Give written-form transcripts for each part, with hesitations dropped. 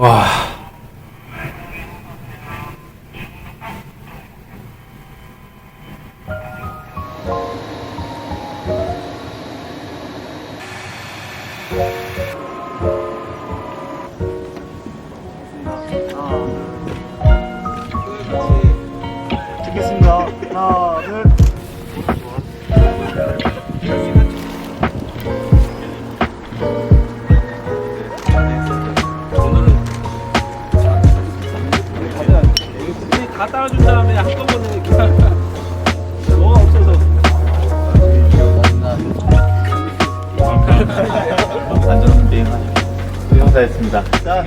와. 찍겠습니다. 하나, 둘. 다 따라준 다음에 한꺼번에 그냥 뭐가 없어서 안전 비행하시고 수고하셨습니다. 자,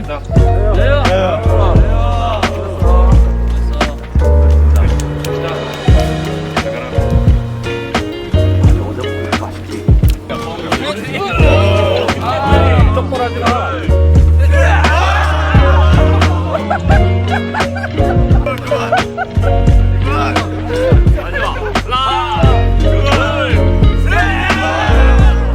똑바라지 마.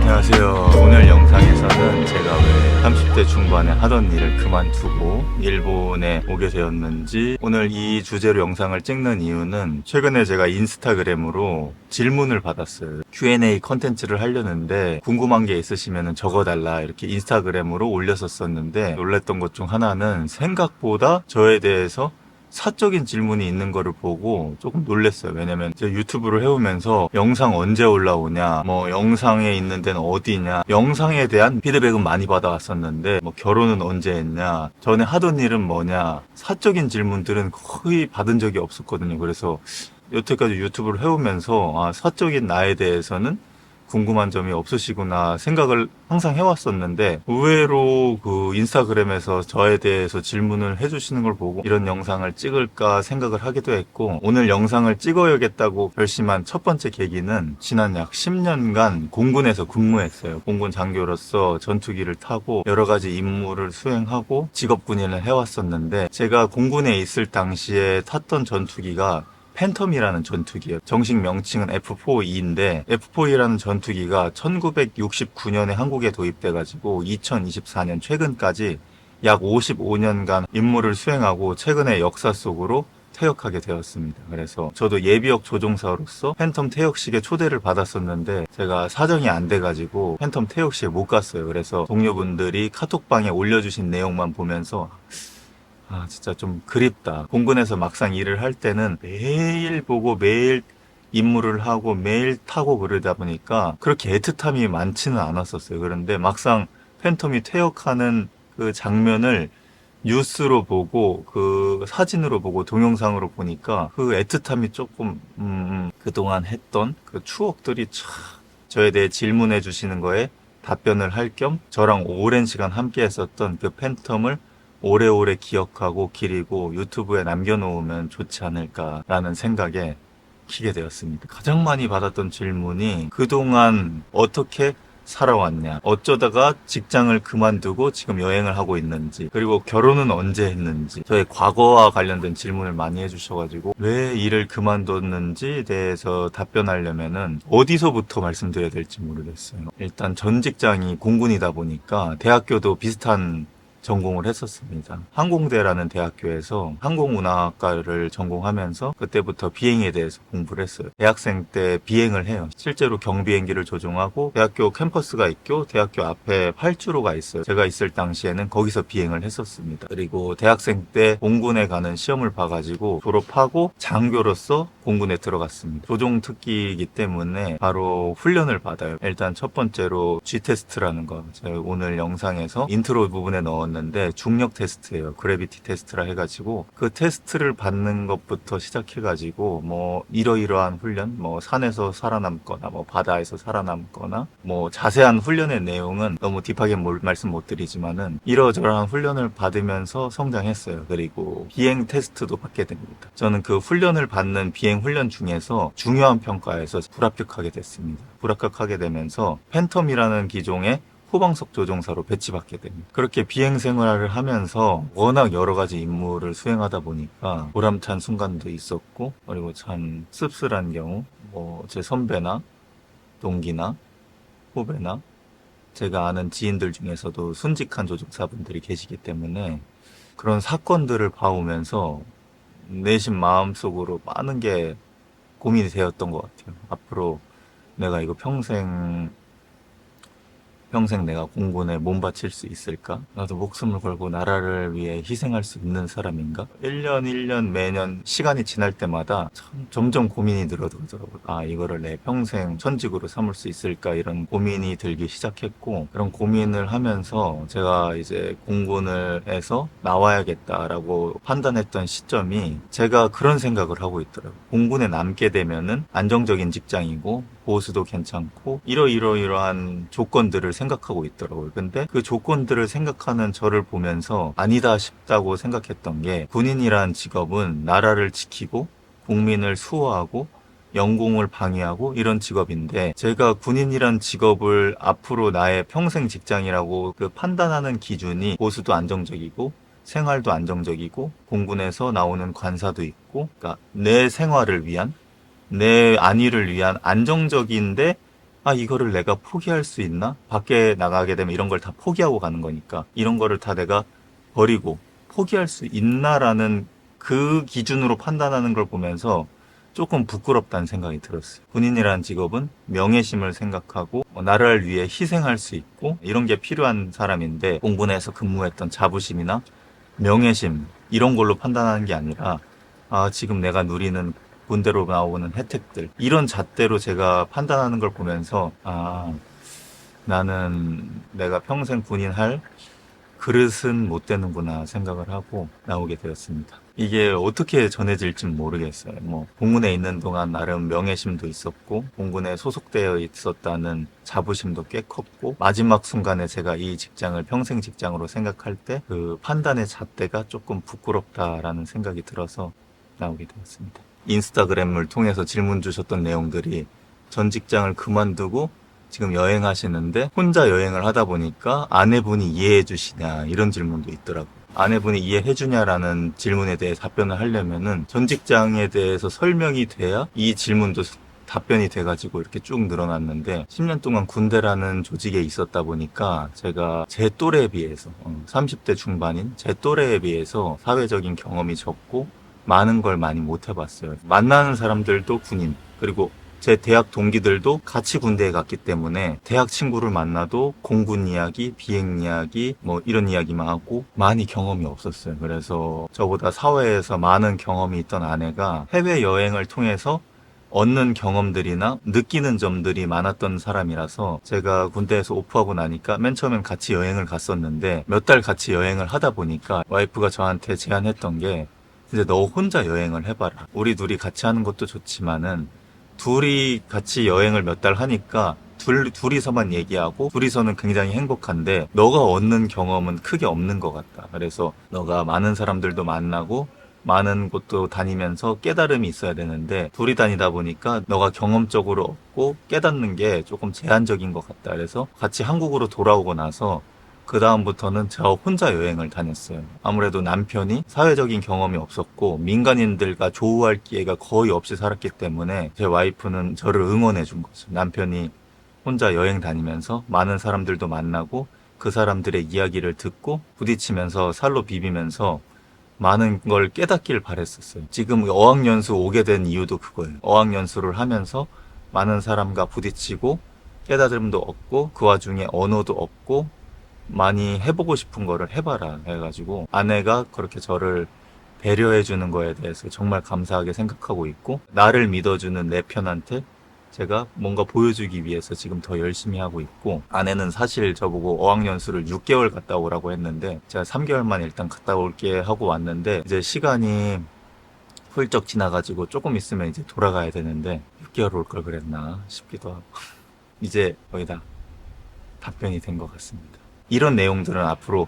안녕하세요. 오늘 영상에서는 제가 왜 30대 중반에 하던 일을 그만두고 일본에 오게 되었는지, 오늘 이 주제로 영상을 찍는 이유는 최근에 제가 인스타그램으로 질문을 받았어요. Q&A 컨텐츠를 하려는데 궁금한 게 있으시면 적어달라 이렇게 인스타그램으로 올렸었는데, 놀랬던 것 중 하나는 생각보다 저에 대해서 사적인 질문이 있는 거를 보고 조금 놀랐어요. 왜냐면 제가 유튜브를 해오면서 영상 언제 올라오냐, 뭐 영상에 있는 데는 어디냐, 영상에 대한 피드백은 많이 받아왔었는데 뭐 결혼은 언제 했냐, 전에 하던 일은 뭐냐, 사적인 질문들은 거의 받은 적이 없었거든요. 그래서 여태까지 유튜브를 해오면서 사적인 나에 대해서는 궁금한 점이 없으시구나 생각을 항상 해왔었는데, 의외로 그 인스타그램에서 저에 대해서 질문을 해주시는 걸 보고 이런 영상을 찍을까 생각을 하기도 했고, 오늘 영상을 찍어야겠다고 결심한 첫 번째 계기는 지난 약 10년간 공군에서 근무했어요. 공군 장교로서 전투기를 타고 여러 가지 임무를 수행하고 직업군인을 해왔었는데, 제가 공군에 있을 당시에 탔던 전투기가 팬텀이라는 전투기예요. 정식 명칭은 F4E인데, F4E라는 전투기가 1969년에 한국에 도입돼가지고 2024년 최근까지 약 55년간 임무를 수행하고 최근에 역사 속으로 퇴역하게 되었습니다. 그래서 저도 예비역 조종사로서 팬텀 퇴역식에 초대를 받았었는데, 제가 사정이 안 돼가지고 팬텀 퇴역식에 못 갔어요. 그래서 동료분들이 카톡방에 올려주신 내용만 보면서 진짜 좀 그립다. 공군에서 막상 일을 할 때는 매일 보고 매일 임무를 하고 매일 타고 그러다 보니까 그렇게 애틋함이 많지는 않았었어요. 그런데 막상 팬텀이 퇴역하는 그 장면을 뉴스로 보고 그 사진으로 보고 동영상으로 보니까 그 애틋함이 조금 그동안 했던 그 추억들이 참, 저에 대해 질문해 주시는 거에 답변을 할 겸 저랑 오랜 시간 함께 했었던 그 팬텀을 오래오래 기억하고 기리고 유튜브에 남겨놓으면 좋지 않을까라는 생각에 키게 되었습니다. 가장 많이 받았던 질문이 그동안 어떻게 살아왔냐, 어쩌다가 직장을 그만두고 지금 여행을 하고 있는지, 그리고 결혼은 언제 했는지, 저의 과거와 관련된 질문을 많이 해주셔가지고 왜 일을 그만뒀는지에 대해서 답변하려면은 어디서부터 말씀드려야 될지 모르겠어요. 일단 전 직장이 공군이다 보니까 대학교도 비슷한 전공을 했었습니다. 항공대라는 대학교에서 항공운항학과를 전공하면서 그때부터 비행에 대해서 공부를 했어요. 대학생 때 비행을 해요. 실제로 경비행기를 조종하고, 대학교 캠퍼스가 있고 대학교 앞에 활주로가 있어요. 제가 있을 당시에는 거기서 비행을 했었습니다. 그리고 대학생 때 공군에 가는 시험을 봐가지고 졸업하고 장교로서 공군에 들어갔습니다. 조종특기이기 때문에 바로 훈련을 받아요. 일단 첫 번째로 G테스트라는 거, 제가 오늘 영상에서 인트로 부분에 넣었는데 중력 테스트예요. 그래비티 테스트라 해가지고 그 테스트를 받는 것부터 시작해가지고 뭐 이러이러한 훈련, 뭐 산에서 살아남거나 뭐 바다에서 살아남거나, 뭐 자세한 훈련의 내용은 너무 딥하게 말씀 못 드리지만은 이러저러한 훈련을 받으면서 성장했어요. 그리고 비행 테스트도 받게 됩니다. 저는 그 훈련을 받는 비행 훈련 중에서 중요한 평가에서 불합격하게 됐습니다. 불합격하게 되면서 팬텀이라는 기종의 후방석 조종사로 배치받게 됩니다. 그렇게 비행 생활을 하면서 워낙 여러 가지 임무를 수행하다 보니까 보람찬 순간도 있었고, 그리고 참 씁쓸한 경우, 뭐 제 선배나 동기나 후배나 제가 아는 지인들 중에서도 순직한 조종사분들이 계시기 때문에 그런 사건들을 봐오면서 내심 마음속으로 많은 게 고민이 되었던 것 같아요. 앞으로 내가 이거 평생 내가 공군에 몸 바칠 수 있을까? 나도 목숨을 걸고 나라를 위해 희생할 수 있는 사람인가? 1년 1년 매년 시간이 지날 때마다 점점 고민이 늘어들더라고요. 아, 이거를 내 평생 천직으로 삼을 수 있을까? 이런 고민이 들기 시작했고, 그런 고민을 하면서 제가 이제 공군을 해서 나와야겠다라고 판단했던 시점이 제가 그런 생각을 하고 있더라고요. 공군에 남게 되면은 안정적인 직장이고 보수도 괜찮고 이러이러한 조건들을 생각하고 있더라고요. 근데 그 조건들을 생각하는 저를 보면서 아니다 싶다고 생각했던 게, 군인이란 직업은 나라를 지키고 국민을 수호하고 영공을 방위하고 이런 직업인데, 제가 군인이란 직업을 앞으로 나의 평생 직장이라고 그 판단하는 기준이 보수도 안정적이고 생활도 안정적이고 공군에서 나오는 관사도 있고, 그러니까 내 생활을 위한, 내 안위를 위한 안정적인데, 아, 이거를 내가 포기할 수 있나? 밖에 나가게 되면 이런 걸 다 포기하고 가는 거니까 이런 거를 다 내가 버리고 포기할 수 있나라는 그 기준으로 판단하는 걸 보면서 조금 부끄럽다는 생각이 들었어요. 군인이라는 직업은 명예심을 생각하고 나라를 위해 희생할 수 있고 이런 게 필요한 사람인데, 공군에서 근무했던 자부심이나 명예심 이런 걸로 판단하는 게 아니라, 아, 지금 내가 누리는 군대로 나오는 혜택들, 이런 잣대로 제가 판단하는 걸 보면서, 아, 나는 내가 평생 군인 할 그릇은 못 되는구나 생각을 하고 나오게 되었습니다. 이게 어떻게 전해질진 모르겠어요. 뭐 공군에 있는 동안 나름 명예심도 있었고 공군에 소속되어 있었다는 자부심도 꽤 컸고, 마지막 순간에 제가 이 직장을 평생 직장으로 생각할 때 그 판단의 잣대가 조금 부끄럽다라는 생각이 들어서 나오게 되었습니다. 인스타그램을 통해서 질문 주셨던 내용들이, 전 직장을 그만두고 지금 여행하시는데 혼자 여행을 하다 보니까 아내분이 이해해 주시냐, 이런 질문도 있더라고요. 아내분이 이해해 주냐라는 질문에 대해 답변을 하려면은 전 직장에 대해서 설명이 돼야 이 질문도 답변이 돼가지고 이렇게 쭉 늘어났는데, 10년 동안 군대라는 조직에 있었다 보니까 제가 제 또래에 비해서 30대 중반인 제 또래에 비해서 사회적인 경험이 적고 많은 걸 많이 못 해봤어요. 만나는 사람들도 군인, 그리고 제 대학 동기들도 같이 군대에 갔기 때문에 대학 친구를 만나도 공군 이야기, 비행 이야기 뭐 이런 이야기만 하고 많이 경험이 없었어요. 그래서 저보다 사회에서 많은 경험이 있던 아내가 해외여행을 통해서 얻는 경험들이나 느끼는 점들이 많았던 사람이라서, 제가 군대에서 오프하고 나니까 맨 처음엔 같이 여행을 갔었는데 몇 달 같이 여행을 하다 보니까 와이프가 저한테 제안했던 게, 이제 너 혼자 여행을 해봐라. 우리 둘이 같이 하는 것도 좋지만은 둘이 같이 여행을 몇 달 하니까 둘이서만 얘기하고 둘이서는 굉장히 행복한데 너가 얻는 경험은 크게 없는 것 같다. 그래서 너가 많은 사람들도 만나고 많은 곳도 다니면서 깨달음이 있어야 되는데 둘이 다니다 보니까 너가 경험적으로 얻고 깨닫는 게 조금 제한적인 것 같다. 그래서 같이 한국으로 돌아오고 나서 그 다음부터는 저 혼자 여행을 다녔어요. 아무래도 남편이 사회적인 경험이 없었고 민간인들과 조우할 기회가 거의 없이 살았기 때문에 제 와이프는 저를 응원해 준 거죠. 남편이 혼자 여행 다니면서 많은 사람들도 만나고 그 사람들의 이야기를 듣고 부딪히면서 살로 비비면서 많은 걸 깨닫길 바랬었어요. 지금 어학연수 오게 된 이유도 그거예요. 어학연수를 하면서 많은 사람과 부딪히고 깨달음도 얻고 그 와중에 언어도 얻고 많이 해보고 싶은 거를 해봐라 해가지고, 아내가 그렇게 저를 배려해주는 거에 대해서 정말 감사하게 생각하고 있고, 나를 믿어주는 내 편한테 제가 뭔가 보여주기 위해서 지금 더 열심히 하고 있고, 아내는 사실 저보고 어학연수를 6개월 갔다 오라고 했는데 제가 3개월만 일단 갔다 올게 하고 왔는데, 이제 시간이 훌쩍 지나가지고 조금 있으면 이제 돌아가야 되는데 6개월 올 걸 그랬나 싶기도 하고 이제 거의 다 답변이 된 것 같습니다. 이런 내용들은 앞으로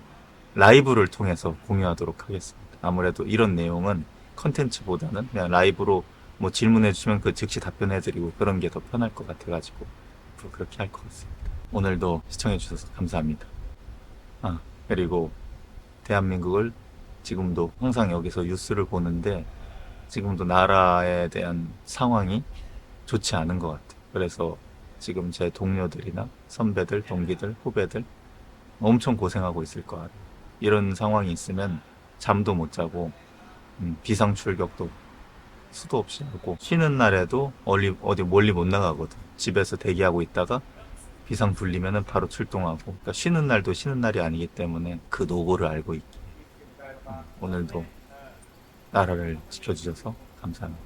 라이브를 통해서 공유하도록 하겠습니다. 아무래도 이런 내용은 컨텐츠보다는 그냥 라이브로 뭐 질문해 주시면 그 즉시 답변해 드리고 그런 게 더 편할 것 같아가지고 앞으로 그렇게 할 것 같습니다. 오늘도 시청해 주셔서 감사합니다. 그리고 대한민국을 지금도 항상 여기서 뉴스를 보는데 지금도 나라에 대한 상황이 좋지 않은 것 같아요. 그래서 지금 제 동료들이나 선배들, 동기들, 후배들 엄청 고생하고 있을 거 같아요. 이런 상황이 있으면 잠도 못 자고 비상 출격도 수도 없이 하고 쉬는 날에도 어디 멀리 못 나가거든. 집에서 대기하고 있다가 비상 불리면은 바로 출동하고. 그러니까 쉬는 날도 쉬는 날이 아니기 때문에 그 노고를 알고 있기. 오늘도 나라를 지켜주셔서 감사합니다.